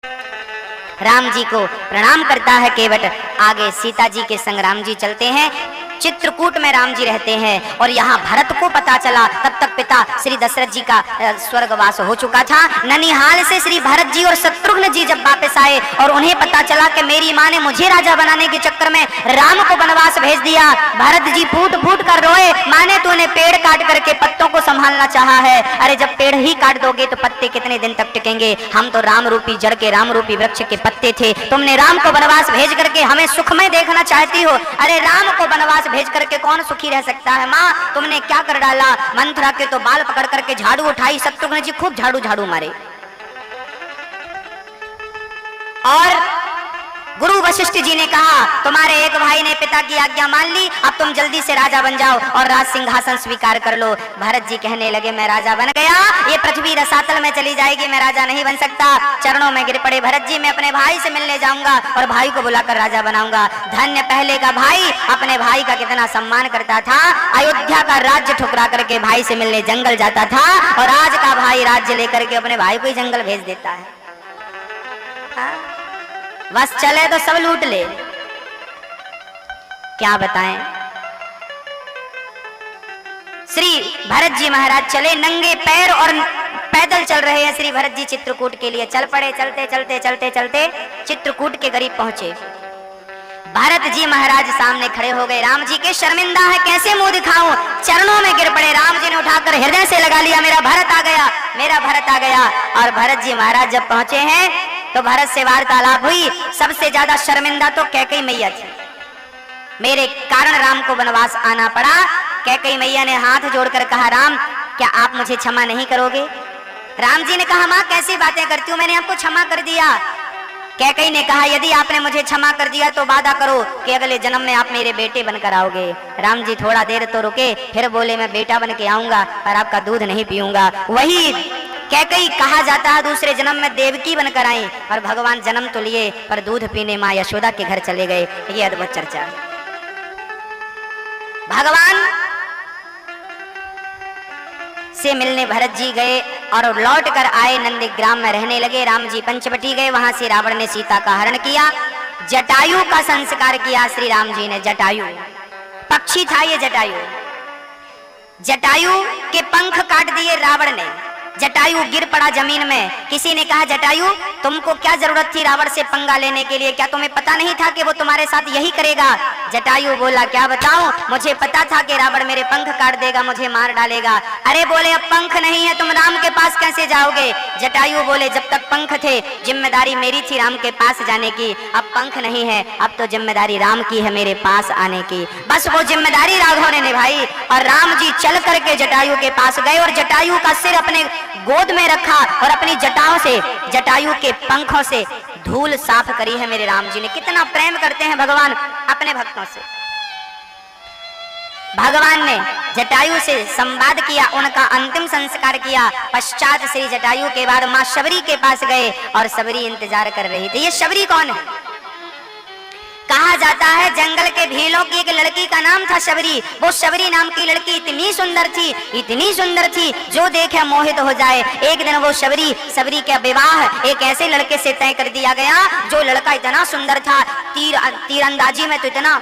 राम जी को प्रणाम करता है केवट। आगे सीता जी के संग राम जी चलते हैं। चित्रकूट में राम जी रहते हैं और यहाँ भरत को पता चला, तब तक पिता श्री दशरथ जी का स्वर्गवास हो चुका था। ननिहाल से श्री भरत जी और शत्रुघ्न जी जब वापस आए और उन्हें पता चला कि मेरी माँ ने मुझे राजा बनाने के चक्कर में राम को वनवास भेज दिया। भरत जी फूट फूट कर रोए, माँ ने तूने पेड़ काट करके पत्तों को संभालना चाहा है। अरे जब पेड़ ही काट दोगे तो पत्ते कितने दिन तक टिकेंगे? हम तो राम रूपी जड़ के, राम रूपी वृक्ष के पत्ते थे। तुमने राम को वनवास भेज करके हमें सुखमय देखना चाहती हो। अरे राम को वनवास भेज करके कौन सुखी रह सकता है? माँ तुमने क्या कर डाला? मंथरा के तो बाल पकड़ करके झाड़ू उठाई, शत्रुघ्न जी खूब झाड़ू झाड़ू मारे। और गुरु वशिष्ठ जी ने कहा तुम्हारे एक भाई ने पिता की आज्ञा मान ली, अब तुम जल्दी से राजा बन जाओ और राज सिंहासन स्वीकार कर लो। भरत जी कहने लगे मैं राजा बन गया, ये पृथ्वी रसातल में चली जाएगी, मैं राजा नहीं बन सकता। चरणों में गिर पड़े भरत जी, मैं अपने भाई से मिलने जाऊंगा और भाई को बुलाकर राजा बनाऊंगा। धन्य पहले का भाई अपने भाई का कितना सम्मान करता था। अयोध्या का राज्य ठुकरा करके भाई से मिलने जंगल जाता था और आज का भाई राज्य लेकर के अपने भाई को ही जंगल भेज देता है। बस चले तो सब लूट ले। क्या बताएं? श्री भरत जी महाराज चले नंगे पैर और पैदल चल रहे हैं। श्री भरत जी चित्रकूट के लिए चल पड़े। चलते चलते चलते चलते चित्रकूट के करीब पहुंचे। भरत जी महाराज सामने खड़े हो गए। राम जी के शर्मिंदा है, कैसे मुंह दिखाऊं? चरणों में गिर पड़े। राम जी ने उठाकर हृदय से लगा लिया, मेरा भरत आ गया, मेरा भरत आ गया। और भरत जी महाराज जब पहुंचे हैं तो भरत से वार्तालाप हुई। सबसे ज्यादा शर्मिंदा तो कैकेयी मैया थी, मेरे कारण राम को वनवास आना पड़ा। कैकेयी मैया ने हाथ जोड़कर कहा राम क्या आप मुझे क्षमा नहीं करोगे? राम जी ने कहा माँ कैसी बातें करती हूँ, मैंने आपको क्षमा कर दिया। कैकेयी ने कहा यदि आपने मुझे क्षमा कर दिया तो वादा करो कि अगले जन्म में आप मेरे बेटे बनकर आओगे। राम जी थोड़ा देर तो रुके, फिर बोले मैं बेटा बन के आऊंगा पर आपका दूध नहीं पीऊंगा। वही कैकेयी कहा जाता है दूसरे जन्म में देवकी बनकर आई और भगवान जन्म तो लिए पर दूध पीने माँ यशोदा के घर चले गए। ये अद्भुत चर्चा। भगवान से मिलने भरत जी गए और लौट कर आए, नंदीग्राम में रहने लगे। राम जी पंचवटी गए, वहां से रावण ने सीता का हरण किया। जटायु का संस्कार किया श्री राम जी ने। जटायु पक्षी था ये जटायु। जटायु के पंख काट दिए रावण ने। जटायु गिर पड़ा जमीन में। किसी ने कहा जटायु तुमको क्या जरूरत थी रावण से पंगा लेने के लिए? क्या तुम्हें पता नहीं था कि वो तुम्हारे साथ यही करेगा? जटायु बोला क्या बताऊं, मुझे पता था कि रावण मेरे पंख काट देगा, मुझे मार डालेगा। अरे बोले अब पंख नहीं है, तुम राम के पास कैसे जाओगे? जटायु बोले जब तक पंख थे जिम्मेदारी मेरी थी राम के पास जाने की, अब पंख नहीं है, अब तो जिम्मेदारी राम की है मेरे पास आने की। बस वो जिम्मेदारी राघव ने निभाई और राम जी चल करके जटायु के पास गए और जटायु का सिर अपने गोद में रखा और अपनी जटाओं से, जटायु के पंखों से धूल साफ करी है मेरे राम जी ने। कितना प्रेम करते हैं भगवान अपने भक्तों से। भगवान ने जटायु से संवाद किया, उनका अंतिम संस्कार किया। पश्चात श्री जटायु के बाद मां शबरी के पास गए और शबरी इंतजार कर रही थी। ये शबरी कौन है? कहा जाता है जंगल के भीलों की एक लड़की का नाम था शबरी। वो शबरी नाम की लड़की इतनी सुंदर थी, इतनी सुंदर थी जो देखे मोहित हो जाए। एक दिन वो शबरी का विवाह एक ऐसे लड़के से तय कर दिया गया जो लड़का इतना सुंदर था, तीरंदाजी में तो इतना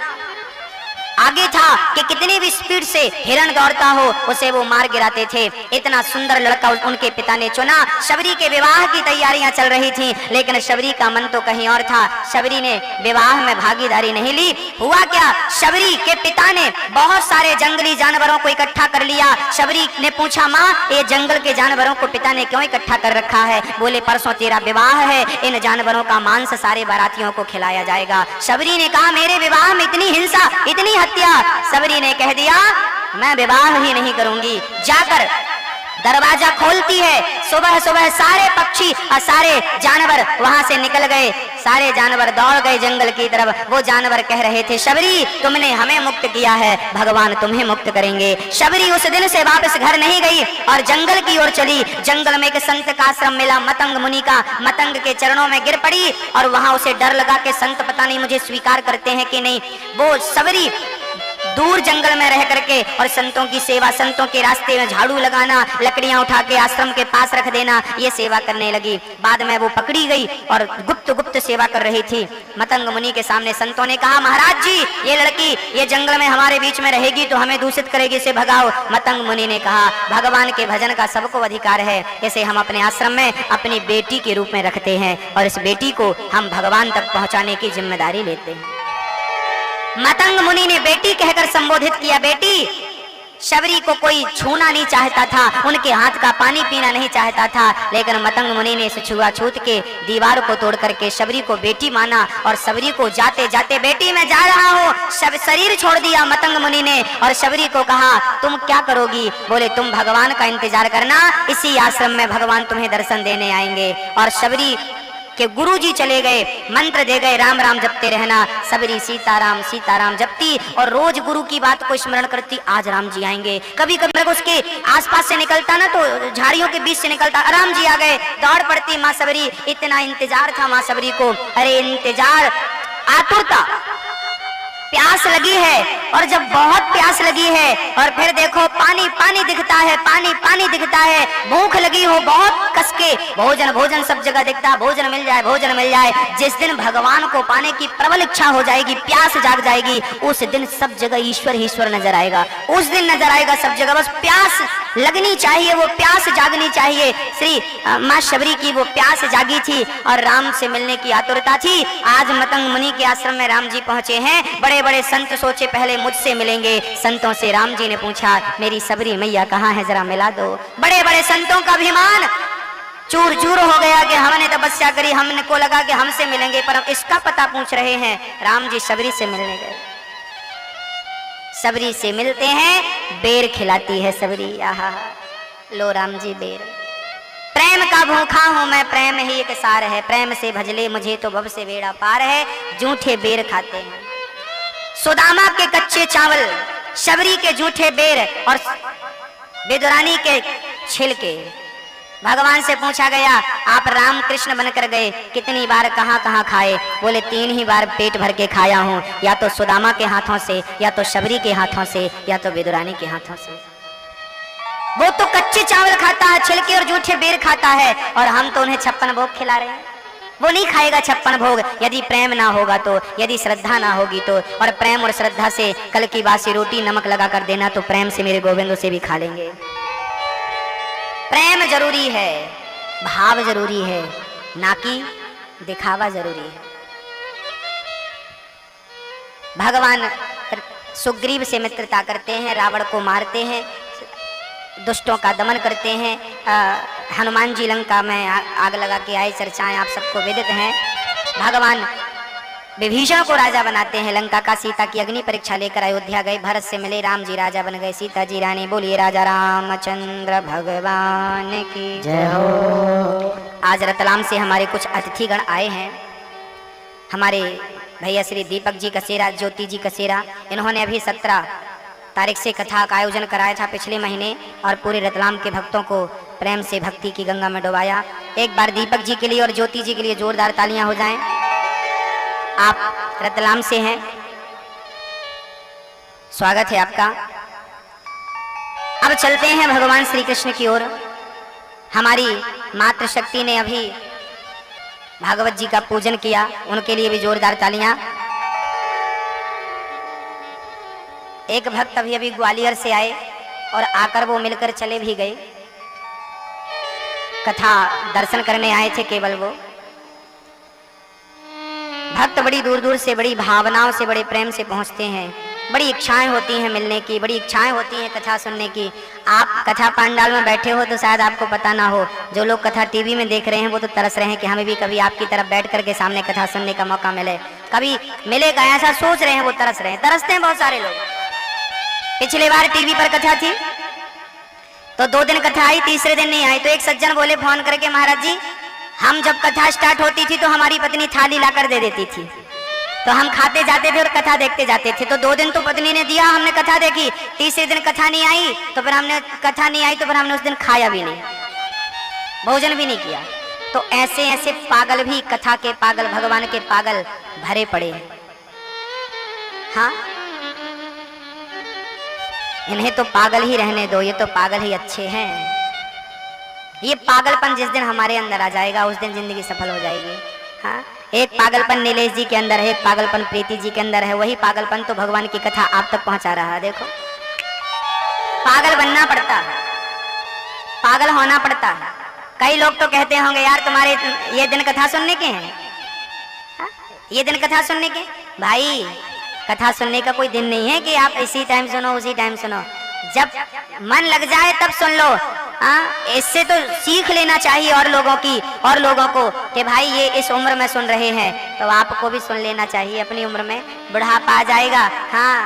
आगे था कि कितनी भी स्पीड से हिरण दौड़ता हो उसे वो मार गिराते थे। इतना सुंदर लड़का उनके पिता ने चुना। शबरी के विवाह की तैयारियां चल रही थी लेकिन शबरी का मन तो कहीं और था। शबरी ने विवाह में भागीदारी नहीं ली। हुआ क्या, शबरी के पिता ने बहुत सारे जंगली जानवरों को इकट्ठा कर लिया। शबरी ने पूछा माँ ये जंगल के जानवरों को पिता ने क्यों इकट्ठा कर रखा है? बोले परसों तेरा विवाह है, इन जानवरों का मांस सारे बारातियों को खिलाया जाएगा। शबरी ने कहा मेरे विवाह में इतनी हिंसा, इतनी हत्या। शबरी ने कह दिया मैं विवाह ही नहीं करूंगी। जाकर दरवाजा खोलती है, सुबह सुबह सारे पक्षी और सारे जानवर वहां से निकल गए। सारे जानवर दौड़ गए जंगल की तरफ। वो जानवर कह रहे थे शबरी तुमने हमें मुक्त किया है, भगवान तुम्हें मुक्त करेंगे। शबरी उस दिन से वापस घर नहीं गई और जंगल की ओर चली। जंगल में एक संत का आश्रम मिला, मतंग मुनि का। मतंग के चरणों में गिर पड़ी और वहां उसे डर लगा कि संत पता नहीं मुझे स्वीकार करते हैं कि नहीं। वो शबरी दूर जंगल में रह करके और संतों की सेवा, संतों के रास्ते में झाड़ू लगाना, लकड़ियां उठा के आश्रम के पास रख देना, ये सेवा करने लगी। बाद में वो पकड़ी गई और गुप्त गुप्त सेवा कर रही थी। मतंग मुनि के सामने संतों ने कहा, महाराज जी ये लड़की ये जंगल में हमारे बीच में रहेगी तो हमें दूषित करेगी, इसे भगाओ। मतंग मुनि ने कहा, भगवान के भजन का सबको अधिकार है, इसे हम अपने आश्रम में अपनी बेटी के रूप में रखते हैं और इस बेटी को हम भगवान तक पहुंचाने की जिम्मेदारी लेते हैं। मतंग मुनि ने बेटी कहकर संबोधित किया। बेटी, शबरी को कोई छूना नहीं चाहता था, उनके हाथ का पानी पीना नहीं चाहता था, लेकिन मतंग मुनि ने इस छुआछूत के दीवार को तोड़ करके शबरी को बेटी माना और शबरी को जाते जाते, बेटी मैं जा रहा हूँ, शरीर छोड़ दिया मतंग मुनि ने और शबरी को कहा, तुम क्या करोगी? बोले, तुम भगवान का इंतजार करना, इसी आश्रम में भगवान तुम्हें दर्शन देने आएंगे। और शबरी कि गुरुजी चले गए, मंत्र दे गए, राम राम जपते रहना। सबरी सीताराम जपती और रोज गुरु की बात को स्मरण करती, आज राम जी आएंगे। कभी कभी उसके आसपास से निकलता ना तो झाड़ियों के बीच से निकलता, राम जी आ गए, दौड़ पड़ती माँ सबरी। इतना इंतजार था माँ सबरी को, अरे इंतजार, आतुरता, प्यास लगी है। और जब बहुत प्यास लगी है और फिर देखो पानी पानी दिखता है, पानी पानी दिखता है, भूख लगी हो बहुत कसके, भोजन भोजन सब जगह दिखता, भोजन मिल जाए, भोजन मिल जाए। जिस दिन भगवान को पाने की प्रबल इच्छा हो जाएगी, प्यास जाग जाएगी, उस दिन सब जगह ईश्वर ईश्वर नजर आएगा, उस दिन नजर आएगा सब जगह। बस प्यास लगनी चाहिए, वो प्यास जागनी चाहिए। श्री माँ शबरी की वो प्यास जागी थी और राम से मिलने की आतुरता थी। आज मतंग मुनि के आश्रम में राम जी पहुंचे हैं। बड़े बड़े संत सोचे पहले मुझसे मिलेंगे। संतों से राम जी ने पूछा, मेरी सबरी मैया कहाँ है, जरा मिला दो। बड़े बड़े संतों का अभिमान चूर चूर हो गया कि हमने तपस्या करी, हमने को लगा कि हमसे मिलेंगे, पर हम इसका पता पूछ रहे हैं। राम जी शबरी से मिलने गए, सबरी से मिलते हैं, बेर खिलाती है सबरी। आहा, लो राम जी बेर। प्रेम का भूखा हूं मैं, प्रेम ही एक सार है, प्रेम से भजले मुझे तो भव से बेड़ा पार है। जूठे बेर खाते हैं, सुदामा के कच्चे चावल, शबरी के जूठे बेर और बेदुरानी के छिलके। भगवान से पूछा गया, आप राम कृष्ण बनकर गए, कितनी बार कहाँ कहाँ खाए? बोले, 3 ही बार पेट भर के खाया हूँ, या तो सुदामा के हाथों से, या तो शबरी के हाथों से, या तो बेदुरानी के हाथों से। वो तो कच्चे चावल खाता है, छिलके और जूठे बेर खाता है, और हम तो उन्हें 56 भोग खिला रहे हैं। वो नहीं खाएगा 56 भोग यदि प्रेम ना होगा तो, यदि श्रद्धा ना होगी तो। और प्रेम और श्रद्धा से कल की बासी रोटी नमक लगा कर देना तो प्रेम से मेरे गोविंद से भी खा लेंगे। प्रेम जरूरी है, भाव जरूरी है, ना कि दिखावा जरूरी है। भगवान सुग्रीव से मित्रता करते हैं, रावण को मारते हैं, दुष्टों का दमन करते हैं। हनुमान जी लंका में आग लगा के आए, चर्चाएं आप सबको विदित हैं। भगवान विभीषण को राजा बनाते हैं लंका का। सीता की अग्नि परीक्षा लेकर अयोध्या गए, भरत से मिले, राम जी राजा बन गए, सीता जी रानी। बोलिए राजा रामचंद्र भगवान की जय हो। आज रतलाम से हमारे कुछ अतिथिगण आए हैं। हमारे भैया श्री दीपक जी कसेरा, ज्योति जी कसेरा, इन्होंने अभी 17 तारीख से कथा का आयोजन कराया था पिछले महीने, और पूरे रतलाम के भक्तों को प्रेम से भक्ति की गंगा में डुबाया। एक बार दीपक जी के लिए और ज्योति जी के लिए जोरदार तालियां हो जाएं। आप रतलाम से हैं, स्वागत है आपका। अब चलते हैं भगवान श्री कृष्ण की ओर। हमारी मातृशक्ति ने अभी भागवत जी का पूजन किया, उनके लिए भी जोरदार तालियां। एक भक्त अभी ग्वालियर से आए और आकर वो मिलकर चले भी गए। कथा दर्शन करने आए थे केवल वो भक्त। बड़ी दूर दूर से, बड़ी भावनाओं से, बड़े प्रेम से पहुंचते हैं। बड़ी इच्छाएं होती हैं मिलने की, बड़ी इच्छाएं होती हैं कथा सुनने की। आप कथा पंडाल में बैठे हो तो शायद आपको पता ना हो, जो लोग कथा टीवी में देख रहे हैं वो तो तरस रहे हैं कि हमें भी कभी आपकी तरफ बैठ करके सामने कथा सुनने का मौका मिले, कभी मिलेगा, ऐसा सोच रहे हैं, वो तरस रहे हैं, तरसते हैं बहुत सारे लोग। पिछली बार टीवी पर कथा थी तो 2 दिन कथा आई, तीसरे दिन नहीं आई। तो एक सज्जन बोले फोन करके, महाराज जी हम जब कथा स्टार्ट होती थी तो हमारी पत्नी थाली लाकर दे देती थी, तो हम खाते जाते थे और कथा देखते जाते थे। तो 2 दिन तो पत्नी ने दिया, हमने कथा देखी, तीसरे दिन कथा नहीं आई तो फिर हमने उस दिन खाया भी नहीं, भोजन भी नहीं किया। तो ऐसे ऐसे पागल भी, कथा के पागल, भगवान के पागल भरे पड़े हैं। हाँ, इन्हें तो पागल ही रहने दो, ये तो पागल ही अच्छे हैं। ये पागलपन जिस दिन हमारे अंदर आ जाएगा उस दिन जिंदगी सफल हो जाएगी। हाँ, एक पागलपन नीलेश जी के अंदर है, एक पागलपन प्रीति जी के अंदर है। वही पागलपन तो भगवान की कथा आप तक पहुंचा रहा है। देखो, पागल बनना पड़ता है, पागल होना पड़ता है। कई लोग तो कहते होंगे यार तुम्हारे ये दिन कथा सुनने के हैं, हा? ये दिन कथा सुनने के। भाई कथा सुनने का कोई दिन नहीं है कि आप इसी टाइम सुनो उसी टाइम सुनो, जब मन लग जाए तब सुन लो। इससे तो सीख लेना चाहिए और लोगों को कि भाई ये इस उम्र में सुन रहे हैं तो आपको भी सुन लेना चाहिए। अपनी उम्र में बुढ़ापा आ जाएगा। हाँ,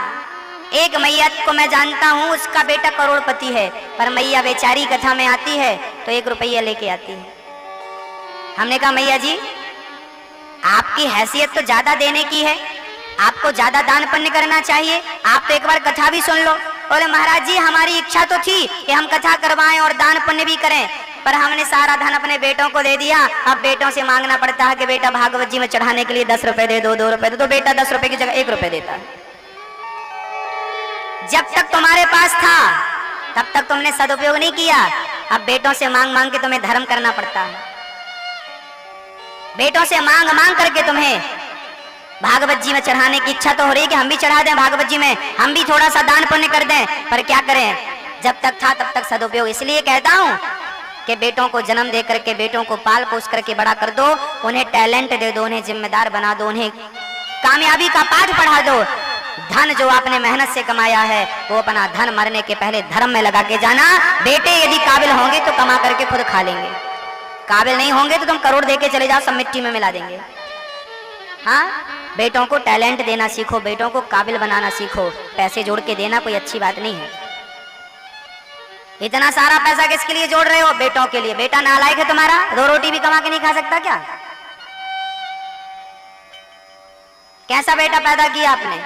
एक मैया को मैं जानता हूँ, उसका बेटा करोड़पति है, पर मैया बेचारी कथा में आती है तो 1 रुपया लेके आती है। हमने कहा मैया जी आपकी हैसियत तो ज्यादा देने की है, आपको ज्यादा दान पुण्य करना चाहिए, आप तो एक बार कथा भी सुन लो। बोले महाराज जी हमारी इच्छा तो थी कि हम कथा करवाएं और दान पुण्य भी करें, पर हमने सारा धन अपने बेटों को दे दिया। अब बेटों से मांगना पड़ता है कि बेटा भागवत जी में चढ़ाने के लिए 10 रुपए दे दो, 2 रुपए दे दो। बेटा 10 रुपए की जगह 1 रुपए देता है। जब तक तुम्हारे पास था तब तक तुमने सदुपयोग नहीं किया। अब बेटों से मांग मांग के तुम्हें धर्म करना पड़ता है। बेटों से मांग मांग करके तुम्हें भागवत जी में चढ़ाने की इच्छा तो हो रही है कि हम भी चढ़ा दें भागवत जी में, हम भी थोड़ा सा दान पुण्य कर दें, पर क्या करें, जब तक था तब तक सदुपयोग। इसलिए कहता हूं कि बेटों को जन्म दे करके, बेटों को पाल पोस करके बड़ा कर दो, उन्हें टैलेंट दे दो, उन्हें जिम्मेदार बना दो, उन्हें कामयाबी का पाठ पढ़ा दो। धन जो आपने मेहनत से कमाया है वो अपना धन मरने के पहले धर्म में लगा के जाना। बेटे यदि काबिल होंगे तो कमा करके खुद खा लेंगे, काबिल नहीं होंगे तो तुम करोड़ दे के चले जाओ, सब मिट्टी में मिला देंगे। हाँ, बेटों को टैलेंट देना सीखो, बेटों को काबिल बनाना सीखो। पैसे जोड़ के देना कोई अच्छी बात नहीं है। इतना सारा पैसा किसके लिए जोड़ रहे हो? बेटों के लिए। बेटा नालायक है तुम्हारा, 2 रोटी भी कमा के नहीं खा सकता क्या? कैसा बेटा पैदा किया आपने?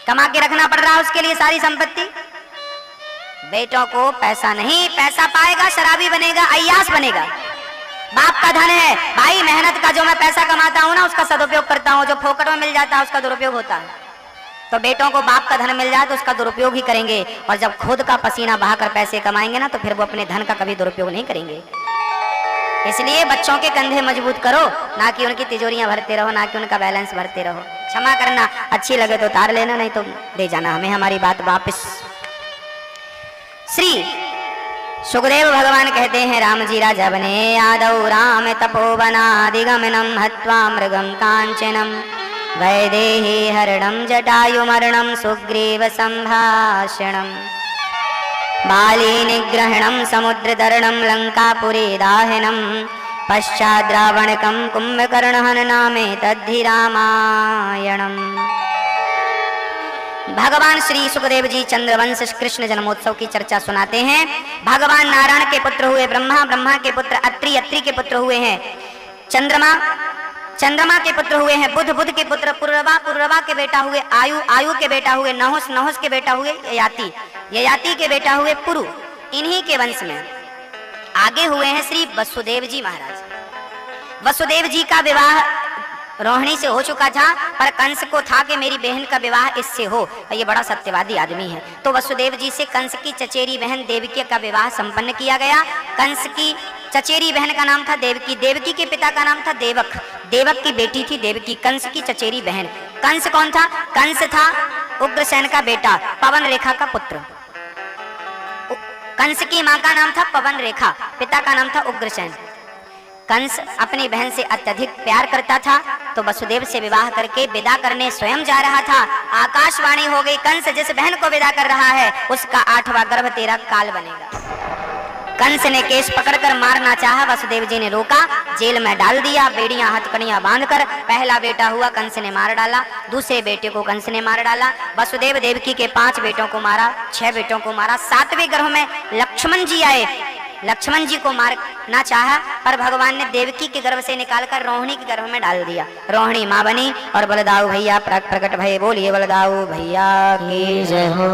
कमा के रखना पड़ रहा है उसके लिए सारी संपत्ति। बेटों को पैसा नहीं, पैसा पाएगा शराबी बनेगा, अय्यास बनेगा। बाप का धन है भाई, मेहनत का जो मैं पैसा कमाता हूं ना उसका सदुपयोग करता हूं, जो फोकट में मिल जाता है उसका दुरुपयोग होता है। तो बेटों को बाप का धन मिल जाए तो उसका दुरुपयोग ही करेंगे, और जब खुद का पसीना बहाकर पैसे कमाएंगे ना तो फिर वो अपने धन का कभी दुरुपयोग नहीं करेंगे। इसलिए बच्चों के कंधे मजबूत करो, ना कि उनकी तिजोरियां भरते रहो, ना कि उनका बैलेंस भरते रहो। क्षमा करना, अच्छी लगे तो उतार लेना, नहीं तो दे जाना हमें हमारी बात वापस। श्री सुखदेव भगवान कहते हैं, राम जी राजा बने यादव, राम तपोवना दिगमनम हत्वा मृगम कांचनम, वैदेही हरणम जटायु मरणम सुग्रीव संभाषणम, बाली निग्रहणम समुद्र तरणम लंकापुरी दाहनम, पश्चात् रावणकम कुंभकर्ण हननामे तद्धि रामायणम। भगवान श्री सुखदेव जी चंद्रवंश कृष्ण जन्मोत्सव की चर्चा सुनाते हैं। भगवान नारायण के पुत्र हुए ब्रह्मा, ब्रह्मा के पुत्र अत्रि, अत्रि के पुत्र हुए हैं चंद्रमा, चंद्रमा के पुत्र हुए हैं बुध, बुध के पुत्र पुरवा, पुरवा के बेटा हुए आयु, आयु के बेटा हुए नहुस, नहुस के बेटा हुए ययाति, ययाति के बेटा हुए पुरु। इन्हीं के वंश में आगे हुए हैं श्री वसुदेव जी महाराज। वसुदेव जी का विवाह रोहिणी से हो चुका था, पर कंस को था कि मेरी बहन का विवाह इससे हो, और ये बड़ा सत्यवादी आदमी है। तो वसुदेव जी से कंस की चचेरी बहन देवकी का विवाह संपन्न किया गया। कंस की चचेरी बहन का नाम था देवकी, देवकी के पिता का नाम था देवक, देवक की बेटी थी देवकी, कंस की चचेरी बहन। कंस कौन था? कंस था उग्रसेन का बेटा, पवन रेखा का पुत्र। कंस की मां का नाम था पवन रेखा, पिता का नाम था उग्रसेन। कंस अपनी बहन से अत्यधिक प्यार करता था, तो वसुदेव से विवाह करके विदा करने स्वयं जा रहा था। आकाशवाणी हो गई, कंस जिस बहन को विदा कर रहा है उसका 8वां गर्भ तेरा काल बनेगा। कंस ने केश पकड़कर मारना चाहा, वसुदेव जी ने रोका, जेल में डाल दिया, बेड़ियां हथकड़ियां बांधकर। पहला बेटा हुआ कंस ने मार डाला, दूसरे बेटे को कंस ने मार डाला। वसुदेव देवकी के 5 बेटों को मारा, 6 बेटों को मारा। 7वें गर्भ में लक्ष्मण जी आए, लक्ष्मण जी को मारना चाहा, पर भगवान ने देवकी के गर्भ से निकालकर रोहिणी के गर्भ में डाल दिया। रोहिणी मां बनी और बलदाऊ भैया प्रकट भये। बोलिए बलदाऊ भैया की जय हो।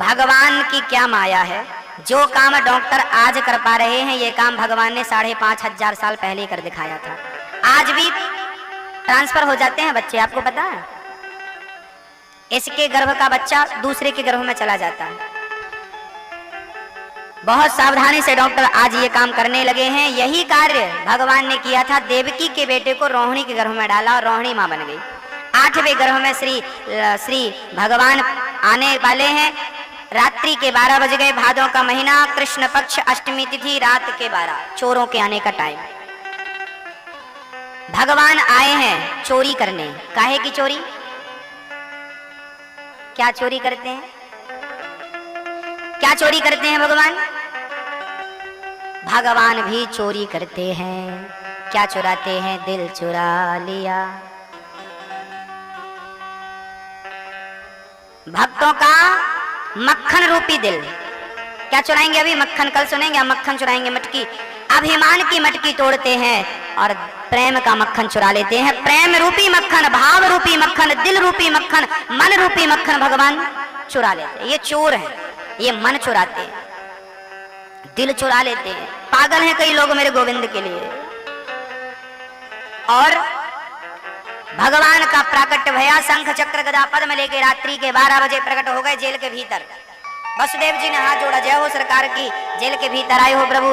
भगवान की क्या माया है, जो काम डॉक्टर आज कर पा रहे हैं ये काम भगवान ने 5,500 साल पहले कर दिखाया था। आज भी ट्रांसफर हो जाते हैं बच्चे, आपको पता है? इसके गर्भ का बच्चा दूसरे के गर्भ में चला जाता है। बहुत सावधानी से डॉक्टर आज ये काम करने लगे हैं। यही कार्य भगवान ने किया था। देवकी के बेटे को रोहिणी के गर्भ में डाला और रोहिणी मां बन गई। 8वें गर्भ में श्री भगवान आने वाले हैं। रात्रि के 12 बज गए। भादों का महीना, कृष्ण पक्ष, अष्टमी तिथि, रात के 12, चोरों के आने का टाइम। भगवान आए हैं चोरी करने। काहे की चोरी? क्या चोरी करते हैं? क्या चोरी करते हैं भगवान? भगवान भी चोरी करते हैं। क्या चुराते हैं? दिल चुरा लिया भक्तों का मक्खन रूपी दिल। क्या चुराएंगे? अभी मक्खन कल सुनेंगे। मक्खन चुराएंगे, मटकी, अभिमान की मटकी तोड़ते हैं और प्रेम का मक्खन चुरा लेते हैं। प्रेम रूपी मक्खन, भाव रूपी मक्खन, दिल रूपी मक्खन, मन रूपी मक्खन भगवान चुरा लेते हैं। ये चोर है, ये मन चुराते हैं, दिल चुरा लेते हैं। पागल हैं कई लोग मेरे गोविंद के लिए। और भगवान का प्राकट्य भया। शंख चक्र गदा पद्म लेके रात्रि के 12 बजे प्रकट हो गए जेल के भीतर। वसुदेव जी ने हाथ जोड़ा, जय हो सरकार की। जेल के भीतर आए हो प्रभु।